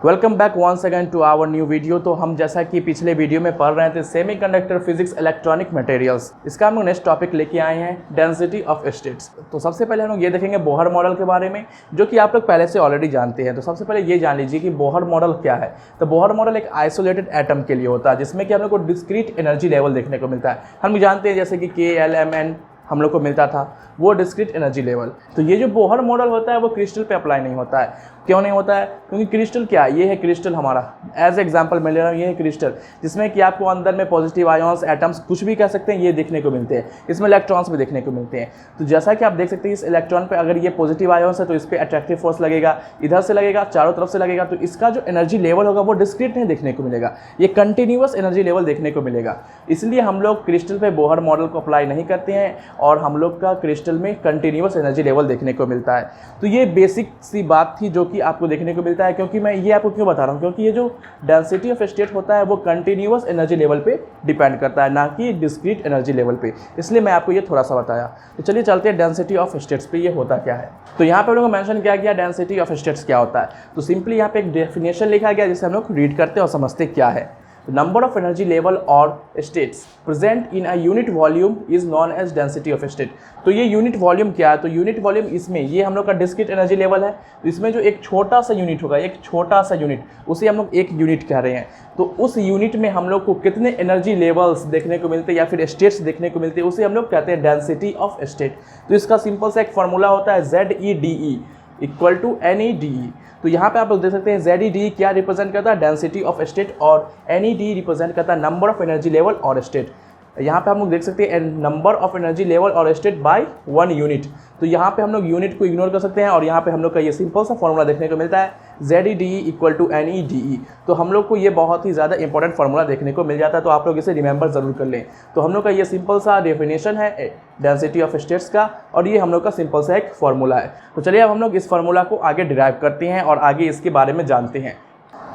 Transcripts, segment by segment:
Welcome back once again to our new video. तो हम जैसा कि पिछले वीडियो में पढ़ रहे थे सेमीकंडक्टर फिजिक्स इलेक्ट्रॉनिक मटेरियल्स, इसका हम लोग नेक्स्ट टॉपिक लेके आए हैं डेंसिटी ऑफ स्टेट्स। तो सबसे पहले हम लोग ये देखेंगे बोहर मॉडल के बारे में, जो कि आप लोग पहले से ऑलरेडी जानते हैं। तो सबसे पहले ये जान लीजिए कि बोहर मॉडल क्या है। तो बोहर मॉडल एक आइसोलेटेड एटम के लिए होता है, जिसमें कि हम लोग को डिस्क्रीट एनर्जी लेवल देखने को मिलता है। हम जानते हैं जैसे कि KLMN हम लोग को मिलता था, वो डिस्क्रीट एनर्जी लेवल। तो ये जो बोहर मॉडल होता है वो क्रिस्टल पे अप्लाई नहीं होता है। क्यों नहीं होता है? क्योंकि क्रिस्टल क्या है, ये है क्रिस्टल हमारा, एज एग्जांपल मैं ले रहा हूँ, ये है क्रिस्टल, जिसमें कि आपको अंदर में पॉजिटिव आयॉन्स, एटम्स, कुछ भी कह सकते हैं, ये देखने को मिलते हैं। इसमें इलेक्ट्रॉन्स भी देखने को मिलते हैं। तो जैसा कि आप देख सकते हैं इस इलेक्ट्रॉन पे अगर ये पॉजिटिव आयॉन्स है तो इस पर अट्रैक्टिव फोर्स लगेगा, इधर से लगेगा, चारों तरफ से लगेगा। तो इसका जो एनर्जी लेवल होगा वो डिस्क्रीट नहीं देखने को मिलेगा, ये कंटिन्यूअस एनर्जी लेवल देखने को मिलेगा। इसलिए हम लोग क्रिस्टल पे बोहर मॉडल को अप्लाई नहीं करते हैं और हम लोग का क्रिस्टल में कंटिन्यूअस एनर्जी लेवल देखने को मिलता है। तो ये बेसिक सी बात थी जो कि आपको देखने को मिलता है। क्योंकि मैं ये आपको क्यों बता रहा हूँ, क्योंकि ये जो डेंसिटी ऑफ स्टेट होता है वो कंटिन्यूअस एनर्जी लेवल पे डिपेंड करता है, ना कि डिस्क्रीट एनर्जी लेवल पे। इसलिए मैं आपको ये थोड़ा सा बताया। तो चलिए चलते हैं डेंसिटी ऑफ स्टेट्स पे, ये होता क्या है। तो यहाँ पे हम लोग मेंशन किया गया डेंसिटी ऑफ स्टेट्स क्या होता है। तो सिंपली यहाँ पे एक डेफिनेशन लिखा गया जिसे हम लोग रीड करते हैं और समझते क्या है। नंबर ऑफ एनर्जी लेवल और states present in a unit volume is known as density of state. तो ये यूनिट वॉल्यूम क्या है? तो यूनिट वॉल्यूम इसमें ये हम लोग का डिस्क्रीट एनर्जी लेवल है। तो इसमें जो एक छोटा सा यूनिट होगा, एक छोटा सा यूनिट, उसे हम लोग एक यूनिट कह रहे हैं। तो उस यूनिट में हम लोग को कितने एनर्जी लेवल्स देखने को मिलते हैं या फिर स्टेट्स देखने को मिलते हैं, उसे हम लोग कहते हैं डेंसिटी ऑफ स्टेट। तो इसका सिंपल सा एक फॉर्मूला होता है ZEDE इक्वल टू NEDE। तो यहाँ पे आप लोग देख सकते हैं ZEDE क्या रिप्रेजेंट करता है, डेंसिटी ऑफ स्टेट, और NEDE रिप्रेजेंट करता है नंबर ऑफ एनर्जी लेवल और स्टेट। यहाँ पे हम लोग देख सकते हैं नंबर ऑफ एनर्जी लेवल और स्टेट बाय 1 यूनिट। तो यहाँ पे हम लोग यूनिट को इग्नोर कर सकते हैं और यहाँ पे हम लोग का ये सिंपल सा फॉर्मूला देखने को मिलता है ZEDE इक्वल टू NEDE। तो हम लोग को ये बहुत ही ज़्यादा इंपॉर्टेंट फार्मूला देखने को मिल जाता है, तो आप लोग इसे रिमेंबर ज़रूर कर लें। तो हम लोग का ये सिंपल सा डेफिनेशन है डेंसिटी ऑफ स्टेट्स का, और ये हम लोग का सिंपल सा एक फार्मूला है। तो चलिए अब हम लोग इस फार्मूला को आगे डिराइव करते हैं और आगे इसके बारे में जानते हैं।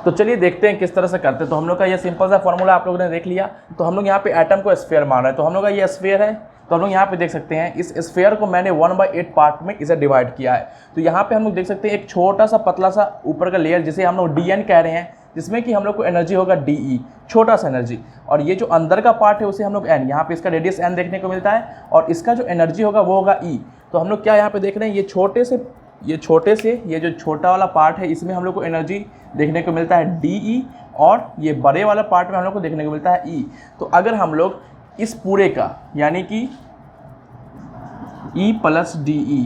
तो चलिए देखते हैं किस तरह से करते हैं। तो हम लोग का ये सिंपल सा फार्मूला आप लोगों ने देख लिया। तो हम लोग यहाँ पे एटम को स्फीयर मान रहे हैं। तो हम लोग का ये स्फीयर है। तो हम लोग यहाँ पे देख सकते हैं इस स्फीयर को मैंने 1/8 पार्ट में इसे डिवाइड किया है। तो यहाँ पे हम लोग देख सकते हैं एक छोटा सा पतला सा ऊपर का लेयर, जिसे हम लोग DN कह रहे हैं, जिसमें कि हम लोग को एनर्जी होगा DE, छोटा सा एनर्जी। और ये जो अंदर का पार्ट है उसे हम लोग N, यहाँ पे इसका रेडियस N देखने को मिलता है, और इसका जो एनर्जी होगा वो होगा E। तो हम लोग क्या यहाँ पे देख रहे हैं, ये जो छोटा वाला पार्ट है इसमें हम लोग को एनर्जी देखने को मिलता है DE, और ये बड़े वाला पार्ट में हम लोग को देखने को मिलता है E। तो अगर हम लोग इस पूरे का यानी कि E प्लस DE,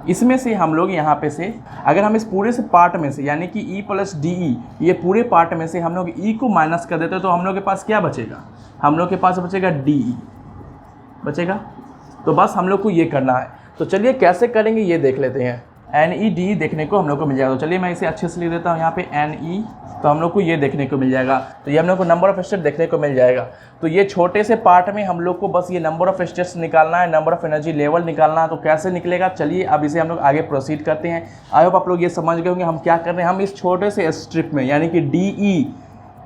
इसमें से हम लोग यहाँ पे से अगर हम इस पूरे से पार्ट में से यानी कि E प्लस DE, ये पूरे पार्ट में से हम लोग E को माइनस कर देते हैं, तो हम लोग के पास क्या बचेगा? हम लोग के पास बचेगा DE बचेगा। तो बस हम लोग को ये करना है। तो चलिए कैसे करेंगे ये देख लेते हैं। NEDE देखने को हम लोग को मिल जाएगा। तो चलिए मैं इसे अच्छे से लिख देता हूँ यहाँ पे NE। तो हम लोग को ये देखने को मिल जाएगा। तो ये हम लोग को नंबर ऑफ स्टेट देखने को मिल जाएगा। तो ये छोटे से पार्ट में हम लोग को बस ये नंबर ऑफ स्टेट्स निकालना है, नंबर ऑफ एनर्जी लेवल निकालना है। तो कैसे निकलेगा, चलिए अब इसे हम लोग आगे प्रोसीड करते हैं। आई होप आप लोग ये समझ गए होंगे हम क्या कर रहे हैं। हम इस छोटे से स्ट्रिप में यानी कि DE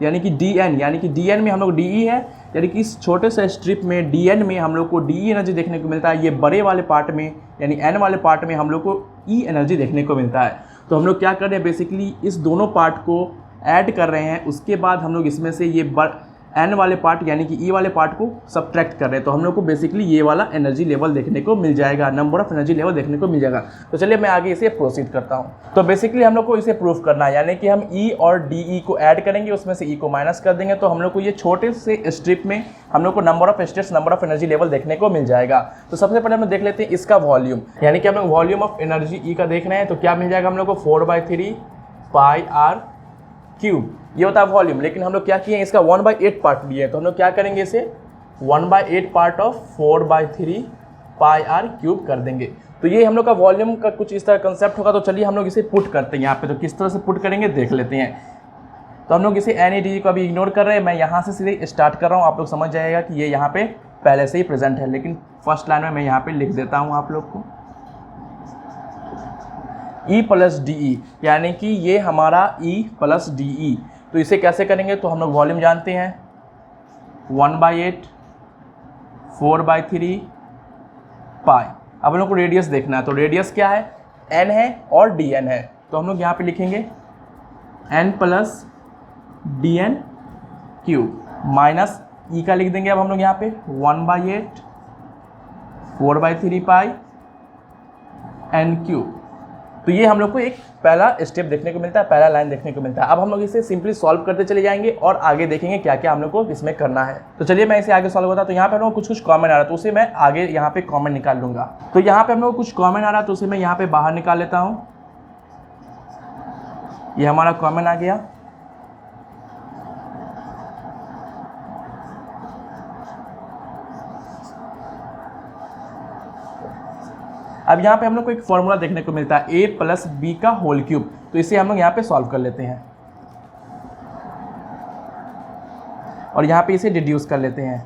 यानी कि DN में हम लोग DE है, यानी कि इस छोटे से स्ट्रिप में DN में हम लोग को DE एनर्जी देखने को मिलता है। ये बड़े वाले पार्ट में यानी N वाले पार्ट में हम लोग को E एनर्जी देखने को मिलता है। तो हम लोग क्या कर रहे हैं, बेसिकली इस दोनों पार्ट को ऐड कर रहे हैं। उसके बाद हम लोग इसमें से ये N वाले पार्ट यानी कि E वाले पार्ट को सब्ट्रैक्ट कर रहे हैं। तो हम लोग को बेसिकली ये वाला एनर्जी लेवल देखने को मिल जाएगा, नंबर ऑफ एनर्जी लेवल देखने को मिल जाएगा। तो चलिए मैं आगे इसे प्रोसीड करता हूँ। तो बेसिकली हम लोग को इसे प्रूफ करना है, यानी कि हम E और DE को ऐड करेंगे, उसमें से E को माइनस कर देंगे, तो हम लोग को ये छोटे से स्ट्रिप में हम लोग को number of states, number of energy level देखने को मिल जाएगा। तो सबसे पहले हम लोग देख लेते हैं इसका वॉल्यूम, यानी कि हम लोग वॉल्यूम ऑफ एनर्जी E का देख रहे हैं। तो क्या मिल जाएगा हम लोग को 4/3 πr³, ये होता है वॉल्यूम। लेकिन हम लोग क्या किए, इसका 1/8 पार्ट लिए, तो हम लोग क्या करेंगे, इसे 1/8 पार्ट ऑफ 4/3 πr³ कर देंगे। तो ये हम लोग का वॉल्यूम का कुछ इस तरह कंसेप्ट होगा। तो चलिए हम लोग इसे पुट करते हैं यहाँ पे। तो किस तरह से पुट करेंगे देख लेते हैं। तो हम लोग इसे NEDE को अभी इग्नोर कर रहे हैं, मैं यहाँ से सीधे स्टार्ट कर रहा हूँ। आप लोग समझ जाएगा कि ये यहाँ पे पहले से ही प्रेजेंट है, लेकिन फर्स्ट लाइन में मैं यहाँ पे लिख देता हूँ आप लोग को E प्लस DE, यानी कि ये हमारा E प्लस DE। तो इसे कैसे करेंगे, तो हम लोग वॉल्यूम जानते हैं 1/8 4/3 पाई। अब हम लोग को रेडियस देखना है। तो रेडियस क्या है, N है और DN है। तो हम लोग यहाँ पे लिखेंगे n plus D N cube minus E का लिख देंगे अब हम लोग यहाँ पे 1/8 4/3 पाई एन क्यूब। तो ये हम लोग को एक पहला स्टेप देखने को मिलता है, पहला लाइन देखने को मिलता है। अब हम लोग इसे सिंपली सॉल्व करते चले जाएंगे और आगे देखेंगे क्या क्या हम लोग को इसमें करना है। तो चलिए मैं इसे आगे सॉल्व करता हूँ। तो यहाँ पे हम लोग कुछ कॉमन आ रहा है तो उसे मैं आगे यहाँ पे कॉमन निकाल लूंगा। तो यहाँ पे हम लोग कुछ कॉमन आ रहा है तो उसे मैं यहाँ पे बाहर निकाल लेता हूँ। ये हमारा कॉमन आ गया। अब यहाँ पे हम लोग को एक फॉर्मूला देखने को मिलता है a प्लस बी का होल क्यूब। तो इसे हम लोग यहाँ पे सॉल्व कर लेते हैं और यहाँ पे इसे डिड्यूस कर लेते हैं।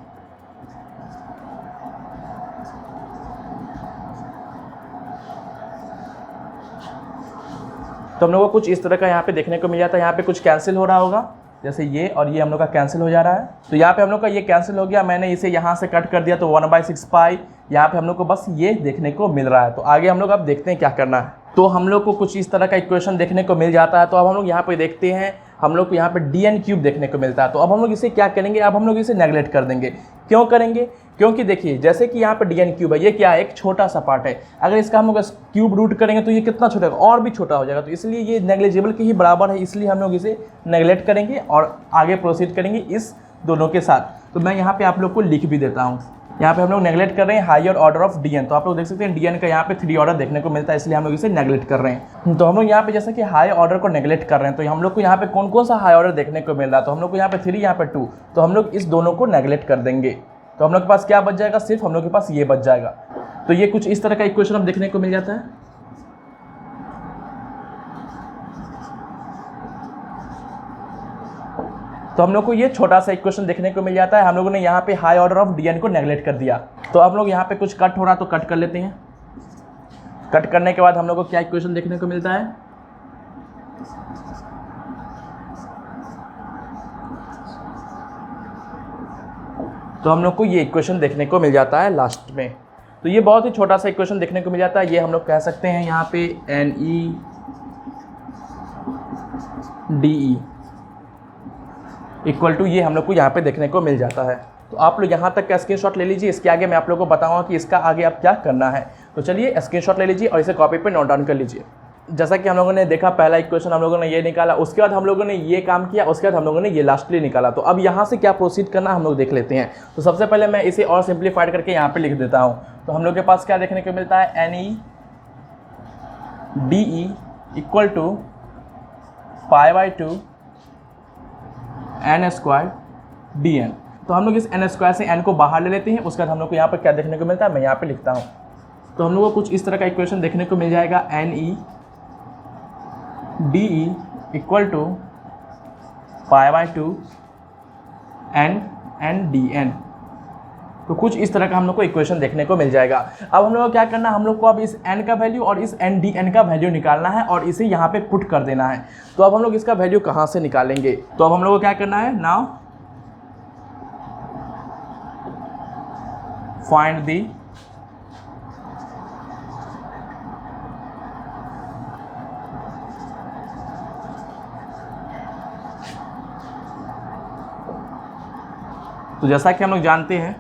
तो हम लोग को कुछ इस तरह का यहाँ पे देखने को मिल जाता है। यहाँ पे कुछ कैंसिल हो रहा होगा, जैसे ये और ये हम लोग का कैंसिल हो जा रहा है। तो यहाँ पे हम लोग का ये कैंसिल हो गया, मैंने इसे यहाँ से कट कर दिया तो 1/6 पाई यहाँ पे हम लोग को बस ये देखने को मिल रहा है। तो आगे हम लोग अब देखते हैं क्या करना है। तो हम लोग को कुछ इस तरह का इक्वेशन देखने को मिल जाता है। तो अब हम लोग यहाँ पे देखते हैं, हम लोग को यहाँ पे डी एन क्यूब देखने को मिलता है। तो अब हम लोग इसे क्या करेंगे, अब हम लोग इसे नेगलेक्ट कर देंगे। क्यों करेंगे? क्योंकि देखिए जैसे कि यहाँ पे डी एन क्यूब है, ये क्या है, एक छोटा सा पार्ट है। अगर इसका हम लोग क्यूब रूट करेंगे तो ये कितना छोटा होगा, और भी छोटा हो जाएगा। तो इसलिए ये नेग्लिजिबल के ही बराबर है, इसलिए हम लोग इसे नेगलेक्ट करेंगे और आगे प्रोसीड करेंगे इस दोनों के साथ। तो मैं यहाँ पे आप लोग को लिख भी देता हूँ। यहाँ पे हम लोग नेगलेक्ट कर रहे हैं higher order of d n. तो आप लोग देख सकते हैं डी एन का यहाँ पे 3 ऑर्डर देखने को मिलता है, इसलिए हम लोग इसे नेगलेक्ट कर रहे हैं। तो हम लोग यहाँ पे जैसा कि हाई ऑर्डर को नेगलेक्ट कर रहे हैं, तो हम लोग को यहाँ पे कौन कौन सा हाई ऑर्डर देखने को मिल रहा है। तो हम लोग को यहाँ पे 3, यहाँ पे 2, तो हम लोग इस दोनों को नेगलेक्ट कर देंगे। तो हम लोग के पास क्या बच जाएगा, सिर्फ हम लोग के पास ये बच जाएगा। तो ये कुछ इस तरह का इक्वेशन हम देखने को मिल जाता है। तो हम लोग को ये छोटा सा इक्वेशन देखने को मिल जाता है। हम लोगों ने यहाँ पे हाई ऑर्डर ऑफ डीएन को नेगलेक्ट कर दिया। तो अब लोग यहाँ पे कुछ कट हो रहा तो कट कर लेते हैं। कट करने के बाद हम लोग को क्या इक्वेशन देखने को मिलता है, तो हम लोग को ये इक्वेशन देखने को मिल जाता है लास्ट में। तो ये बहुत ही छोटा सा इक्वेशन देखने को मिल जाता है। ये हम लोग कह सकते हैं यहाँ पे NE DE इक्वल टू, ये हम लोग को यहाँ पे देखने को मिल जाता है। तो आप लोग यहाँ तक का स्क्रीनशॉट ले लीजिए। इसके आगे मैं आप लोगों को बताऊंगा कि इसका आगे आप क्या करना है। तो चलिए स्क्रीनशॉट ले लीजिए और इसे कॉपी पे नोट डाउन कर लीजिए। जैसा कि हम लोगों ने देखा, पहला इक्वेशन हम लोगों ने ये निकाला, उसके बाद हम लोगों ने ये काम किया, उसके बाद हम लोगों ने ये लास्टली निकाला। तो अब यहाँ से क्या प्रोसीड करना हम लोग देख लेते हैं। तो सबसे पहले मैं इसे और सिंप्लीफाइड करके यहाँ पे लिख देता हूँ। तो हम लोग के पास क्या देखने को मिलता है, NE DE equal to π/2 n² dn। तो हम लोग इस n² से n को बाहर ले लेते हैं। उसके बाद हम लोग को यहाँ पर क्या देखने को मिलता है, मैं यहाँ पे लिखता हूँ। तो हम लोग को कुछ इस तरह का इक्वेशन देखने को मिल जाएगा, NE DE equal to π/2 n dn। तो कुछ इस तरह का हम लोग को इक्वेशन देखने को मिल जाएगा। अब हम लोग को क्या करना है, हम लोग को अब इस n का वैल्यू और इस n dn का वैल्यू निकालना है और इसे यहाँ पे पुट कर देना है। तो अब हम लोग इसका वैल्यू कहाँ से निकालेंगे, तो अब हम लोग को क्या करना है, नाउ फाइंड दी तो जैसा कि हम लोग जानते हैं,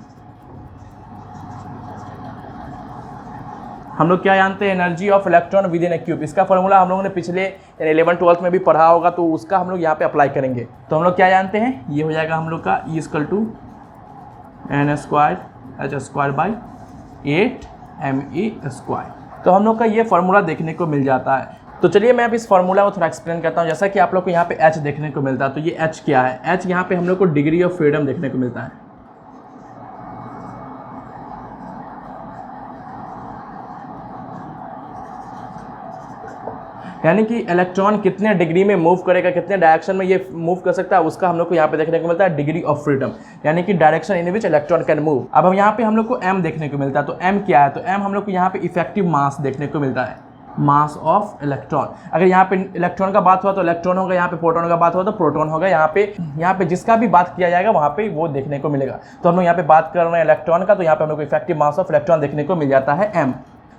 हम लोग क्या जानते हैं, energy of electron with in A cube. इसका फॉर्मूला हम लोगों ने पिछले 11th-12th में भी पढ़ा होगा, तो उसका हम लोग यहाँ पे अप्लाई करेंगे। तो हम लोग क्या जानते हैं, ये हो जाएगा हम लोग का E = n²h²/8me²। तो हम लोग का ये फार्मूला देखने को मिल जाता है। तो चलिए मैं अब इस फार्मूला को थोड़ा एक्सप्लेन करता हूँ। जैसा कि आप लोग को यहाँ पे H देखने को मिलता है, तो ये H क्या है, H यहाँ पे हम लोग को डिग्री ऑफ फ्रीडम देखने को मिलता है। यानी कि इलेक्ट्रॉन कितने डिग्री में मूव करेगा, कितने डायरेक्शन में ये मूव कर सकता है, उसका हम लोग को यहाँ पे देखने को मिलता है डिग्री ऑफ फ्रीडम, यानी कि direction in which electron can move. अब हम यहाँ पे हम लोग को M देखने को मिलता है। तो M क्या है, तो M हम लोग को यहाँ पे इफेक्टिव मास देखने को मिलता है, मास ऑफ इलेक्ट्रॉन। अगर यहाँ पे इलेक्ट्रॉन का बात हुआ तो इलेक्ट्रॉन होगा, यहाँ पे प्रोटॉन का बात हुआ तो प्रोटॉन होगा। यहाँ पे जिसका भी बात किया जाएगा वहाँ पे वो देखने को मिलेगा। तो हम लोग यहाँ पे बात कर रहे हैं इलेक्ट्रॉन का, तो यहाँ पे हम लोग को इफेक्टिव मास ऑफ इलेक्ट्रॉन देखने को मिल जाता है M।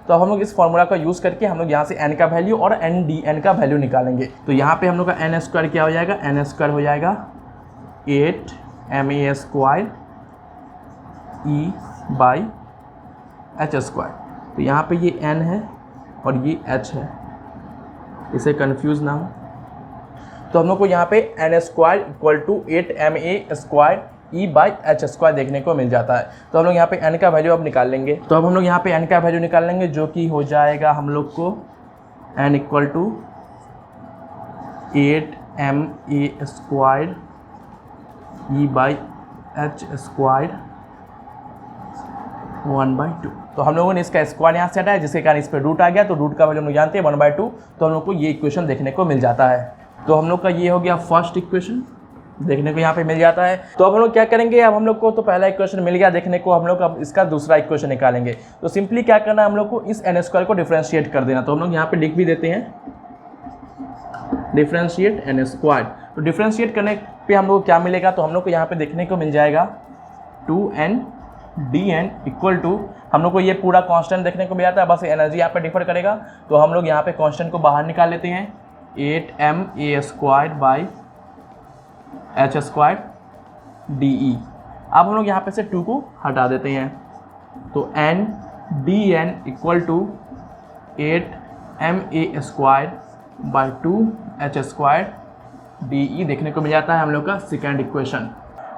तो अब हम लोग इस फॉर्मूला का यूज़ करके हम लोग यहाँ से n का वैल्यू और NDN का वैल्यू निकालेंगे। तो यहाँ पे हम लोग का n स्क्वायर क्या हो जाएगा, n स्क्वायर हो जाएगा 8ma square e by h square. तो यहाँ पे ये n है और ये h है, इसे कंफ्यूज ना हो। तो हम लोग को यहाँ पे n square equal to 8ma square e by h square देखने को मिल जाता है। तो हम लोग यहाँ पे n का वैल्यू अब निकाल लेंगे। तो अब हम लोग यहाँ पे n का वैल्यू निकाल लेंगे, जो कि हो जाएगा हम लोग को n equal to 8ma square e by h square 1/2। तो हम लोगों ने इसका स्क्वायर यहाँ से हटाया, जिसके कारण इस पर रूट आ गया, तो रूट का वैल्यू हम लोग जानते हैं 1/2। तो हम लोग को ये इक्वेशन देखने को मिल जाता है। तो हम लोग का ये हो गया फर्स्ट इक्वेशन, देखने को यहाँ पे मिल जाता है। तो अब हम लोग क्या करेंगे, अब हम लोग को तो पहला इक्वेशन मिल गया देखने को, हम लोग अब इसका दूसरा इक्वेशन निकालेंगे। तो सिंपली क्या करना है, हम लोग को इस n स्क्वायर को डिफरेंशिएट कर देना। तो हम लोग यहाँ पे लिख भी देते हैं डिफरेंशिएट n स्क्वायर। तो डिफरेंशिएट करने पे हम लोग को क्या मिलेगा, तो हम लोग को यहाँ पे देखने को मिल जाएगा 2ndn इक्वल टू, हम लोग को ये पूरा कांस्टेंट देखने को मिल जाता है, बस एनर्जी यहाँ पे डिफर करेगा। तो हम लोग यहाँ पे कांस्टेंट को बाहर निकाल लेते हैं, 8ma square by h square de। अब हम लोग यहाँ पे से 2 को हटा देते हैं, तो ndn equal to 8ma square by 2h square de देखने को मिल जाता है हम लोग का सेकेंड इक्वेशन।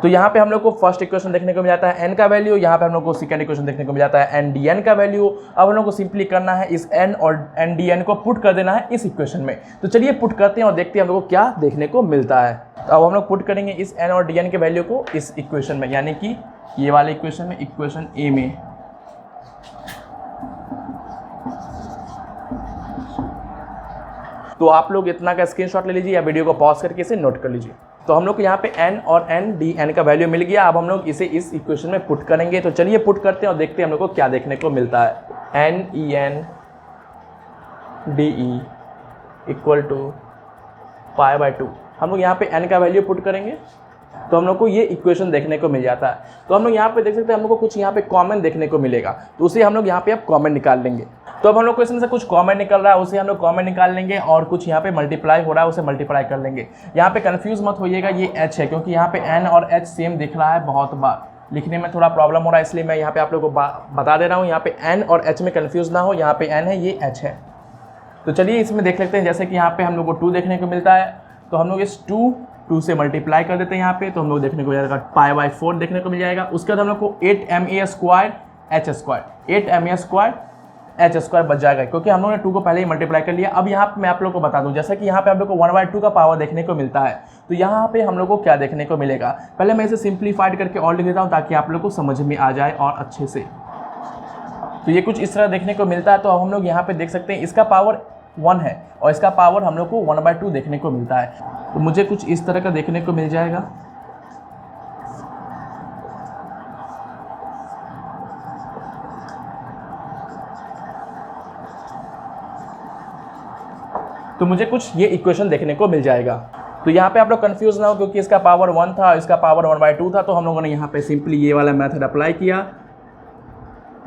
तो यहाँ पे हम लोग को फर्स्ट इक्वेशन देखने को मिल जाता है n का वैल्यू, यहाँ पे हम लोग को सेकंड इक्वेशन देखने को मिल जाता है ndn का वैल्यू। अब हम लोग को सिंपली करना है इस n और ndn को पुट कर देना है इस इक्वेशन में। तो चलिए पुट करते हैं और देखते हैं हम लोग को क्या देखने को मिलता है। तो अब हम लोग पुट करेंगे इस n और dn के वैल्यू को इस इक्वेशन में, यानी कि ये वाले इक्वेशन में, इक्वेशन ए में। तो आप लोग इतना का स्क्रीनशॉट ले लीजिए या वीडियो को पॉज करके इसे नोट कर लीजिए। तो हम लोग को यहाँ पे n और ndn का वैल्यू मिल गया। अब हम लोग इसे इस इक्वेशन में पुट करेंगे। तो चलिए पुट करते हैं और देखते हैं हम लोग को क्या देखने को मिलता है। nen de equal to π/2। हम लोग यहाँ पे n का वैल्यू पुट करेंगे तो हम लोग को ये इक्वेशन देखने को मिल जाता है। तो हम लोग यहाँ पे देख सकते हैं हम लोग को कुछ यहाँ पे कॉमन देखने को मिलेगा, तो उसे हम लोग यहाँ पे अब कॉमन निकाल लेंगे। तो अब हम लोग को इसमें से कुछ कॉमन निकल रहा है, उसे हम लोग कॉमन निकाल लेंगे, और कुछ यहाँ पे मल्टीप्लाई हो रहा है उसे मल्टीप्लाई कर लेंगे। यहाँ पे कंफ्यूज मत होइएगा, ये h है, क्योंकि यहाँ पे n और h सेम दिख रहा है, बहुत बार लिखने में थोड़ा प्रॉब्लम हो रहा है, इसलिए मैं यहाँ पे आप लोग को बता दे रहा हूँ। यहाँ पे n और h में कंफ्यूज ना हो, यहाँ पे n है, ये h है। तो चलिए इसमें देख लेते हैं, जैसे कि यहाँ पे हम लोग को 2 देखने को मिलता है, तो हम लोग इस 2 से मल्टीप्लाई कर देते हैं यहाँ पे, तो हम लोग देखने को मिल जाएगा π/4 देखने को मिल जाएगा। उसके बाद हम लोग को 8ma square h square 8ma square h square बच जाएगा, क्योंकि हम लोगों ने 2 को पहले ही मल्टीप्लाई कर लिया। अब यहाँ पे मैं आप लोग को बता दूं, जैसा कि यहाँ पे आप लोग को 1/2 का पावर देखने को मिलता है, तो यहाँ पे हम लोग को क्या देखने को मिलेगा, पहले मैं इसे सिंप्लीफाइड करके और लिख देता हूँ ताकि आप लोग को समझ में आ जाए और अच्छे से। तो ये कुछ इस तरह देखने को मिलता है। तो हम लोग यहाँ पे देख सकते हैं इसका पावर 1 है और इसका पावर हम लोग को 1/2 देखने को मिलता है। तो मुझे कुछ इस तरह का देखने को मिल जाएगा। तो मुझे कुछ ये इक्वेशन देखने को मिल जाएगा। तो यहाँ पे आप लोग कंफ्यूज ना हो, क्योंकि इसका पावर 1 था, इसका पावर 1/2 था, तो हम लोगों ने यहाँ पे सिंपली ये वाला मेथड अप्लाई किया।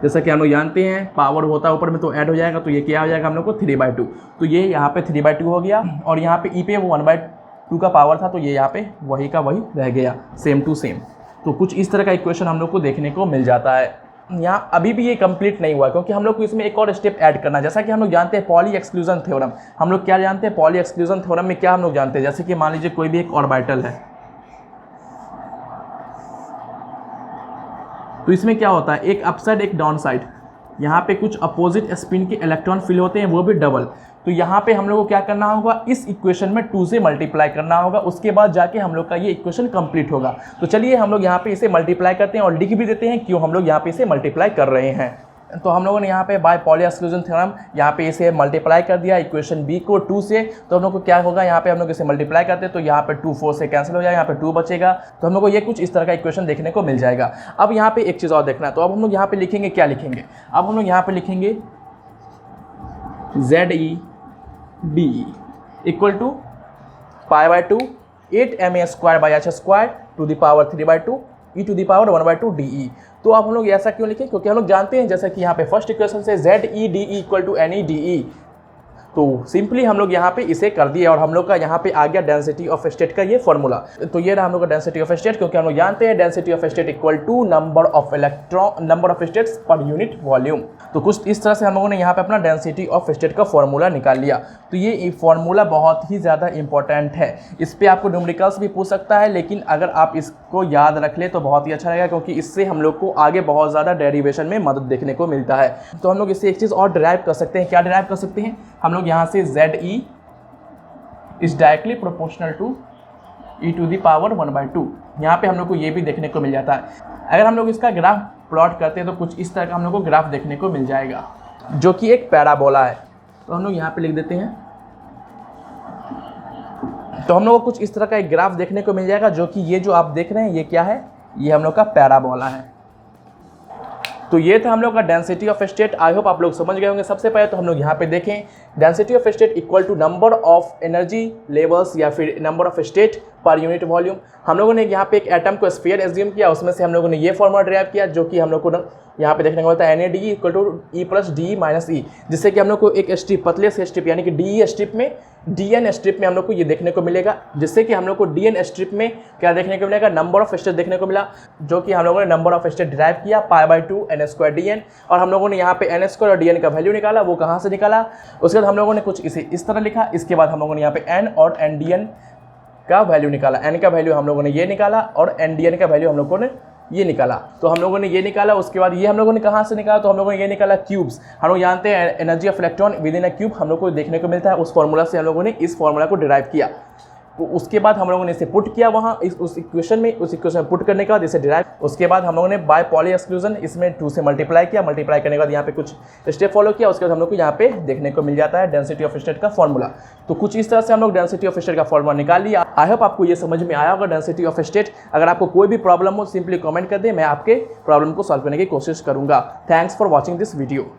जैसा कि हम लोग जानते हैं पावर होता है ऊपर में तो ऐड हो जाएगा, तो ये क्या हो जाएगा हम लोग को 3/2। तो ये यहाँ पे 3/2 हो गया, और यहाँ पे ई पे वो 1/2 का पावर था, तो ये यहाँ पे वही का वही रह गया, सेम टू सेम। तो कुछ इस तरह का इक्वेशन हम लोग को देखने को मिल जाता है। यहाँ अभी भी ये कंप्लीट नहीं हुआ, क्योंकि हम लोग को इसमें एक और स्टेप ऐड करना है। जैसा कि हम लोग जानते हैं पॉली एक्सक्लूजन थ्योरम, हम लोग क्या जानते हैं पॉली एक्सक्लूजन थ्योरम में क्या हम लोग जानते हैं, जैसे कि मान लीजिए कोई भी एक ऑर्बिटल है, तो इसमें क्या होता है, एक अपसाइड एक डाउन साइड, यहाँ पे कुछ अपोजिट स्पिन के इलेक्ट्रॉन फिल होते हैं, वो भी डबल। तो यहाँ पे हम लोग को क्या करना होगा, इस इक्वेशन में 2 से मल्टीप्लाई करना होगा, उसके बाद जाके हम लोग का ये इक्वेशन कंप्लीट होगा। तो चलिए हम लोग यहाँ पे इसे मल्टीप्लाई करते हैं और लिख भी देते हैं क्यों हम लोग यहाँ पे इसे मल्टीप्लाई कर रहे हैं। तो हम लोगों ने यहाँ पे बाय पॉली एक्सक्लूजन थ्योरम यहाँ पे इसे मल्टीप्लाई कर दिया इक्वेशन बी को 2 से। तो हम लोग को क्या होगा, यहाँ पे हम लोग इसे मल्टीप्लाई करते हैं तो यहाँ पे 2 4 से कैंसिल हो जाएगा, यहाँ पे 2 बचेगा। तो हम लोग को ये कुछ इस तरह का इक्वेशन देखने को मिल जाएगा। अब यहाँ पे एक चीज़ और देखना है, तो अब हम लोग यहाँ पे लिखेंगे, क्या लिखेंगे, अब हम लोग यहाँ पे लिखेंगे ZEDE equal to π/2 8ma² by h² to the power 3/2 e⁻1/2 dE। तो आप हम लोग ऐसा क्यों लिखें, क्योंकि हम लोग जानते हैं जैसा कि यहाँ पे फर्स्ट इक्वेशन से ZeDE = NeDE, तो सिंपली हम लोग यहाँ पे इसे कर दिए और हम लोग का यहाँ पे आ गया डेंसिटी ऑफ स्टेट का ये फॉर्मूला। तो ये रहा हम लोग का डेंसिटी ऑफ स्टेट, क्योंकि हम लोग जानते हैं density of state equal to number of states per unit volume. तो कुछ इस तरह से हम लोगों ने यहाँ पे अपना डेंसिटी ऑफ स्टेट का फॉर्मूला निकाल लिया। तो ये फॉर्मूला बहुत ही ज़्यादा इंपॉर्टेंट है, इस पर आपको न्यूमेरिकल्स भी पूछ सकता है, लेकिन अगर आप इसको याद रख ले तो बहुत ही अच्छा रहेगा, क्योंकि इससे हम लोग को आगे बहुत ज़्यादा डेरिवेशन में मदद देखने को मिलता है। तो हम लोग इससे एक चीज़ और डिराइव कर सकते हैं। क्या डिराइव कर सकते हैं हम लोग यहाँ से ZE is directly proportional to e⁻1/2। यहाँ पे हम लोग को ये भी देखने को मिल जाता है। अगर हम लोग इसका ग्राफ प्लॉट करते हैं तो कुछ इस तरह का हम लोग को ग्राफ देखने को मिल जाएगा, जो कि एक पैराबोला है। तो हम लोग यहाँ पे लिख देते हैं। तो हम लोग को कुछ इस तरह का एक ग्राफ देखने को मिल जाएगा, जो कि ये जो आप देख रहे हैं ये क्या है, ये हम लोग का पैराबोला है। तो ये था हम लोग का density of state. I hope आप लोग समझ गए होंगे। सबसे पहले तो हम लोग यहाँ पे देखें, density of state equal to number of energy levels या फिर number of state per unit volume. हम लोगों ने यहाँ पे एक एटम को स्फीयर एज्यूम किया, उसमें से हम लोगों ने ये फॉर्मूला ड्राइव किया, जो कि हम लोग को यहाँ पे देखने को मिलता है NaDE = E+DE-E, जिससे कि हम लोग को एक स्ट्रिप, पतले से स्ट्रिप यानी कि DE स्ट्रिप में, DN स्ट्रिप में हम लोग को ये देखने को मिलेगा, जिससे कि हम लोग को DN स्ट्रिप में क्या देखने को मिलेगा, नंबर ऑफ स्टेट देखने को मिला, जो कि हम लोगों ने नंबर ऑफ स्टेट ड्राइव किया π/2 n²dN। और हम लोगों ने यहाँ पे n² और dN का वैल्यू निकाला। वो कहाँ से निकाला, उसके बाद हम लोगों ने कुछ इसे इस तरह लिखा। इसके बाद हम लोगों ने यहाँ पे n और NDN का वैल्यू निकाला। n का वैल्यू हम लोगों ने ये निकाला और NDN का वैल्यू हम लोगों ने ये निकाला। तो हम लोगों ने ये निकाला। उसके बाद ये हम लोगों ने कहाँ से निकाला, तो हम लोगों ने ये निकाला क्यूब्स। हम लोग जानते हैं energy of electron with in a cube हम लोग को देखने को मिलता है। उस फॉर्मूला से हम लोगों ने इस फॉर्मूला को डिराइव किया। तो उसके बाद हम लोगों ने इसे पुट किया वहाँ उस इक्वेशन में पुट करने के बाद इसे डिराइव। उसके बाद हम लोगों ने बाय पॉली एक्सक्लूजन इसमें 2 से मल्टीप्लाई किया। मल्टीप्लाई करने के बाद यहाँ पे कुछ स्टेप फॉलो किया। उसके बाद हम लोग को यहाँ पे देखने को मिल जाता है डेंसिटी ऑफ स्टेट का फॉर्मूला। तो कुछ इस तरह से हम लोग डेंसिटी ऑफ स्टेट का फॉर्मूला निकाल लिया। आई होप आपको ये समझ में आया होगा डेंसिटी ऑफ स्टेट। अगर आपको कोई भी प्रॉब्लम हो सिंपली कमेंट कर दे, मैं आपके प्रॉब्लम को सॉल्व करने की कोशिश करूँगा। Thanks for watching this video.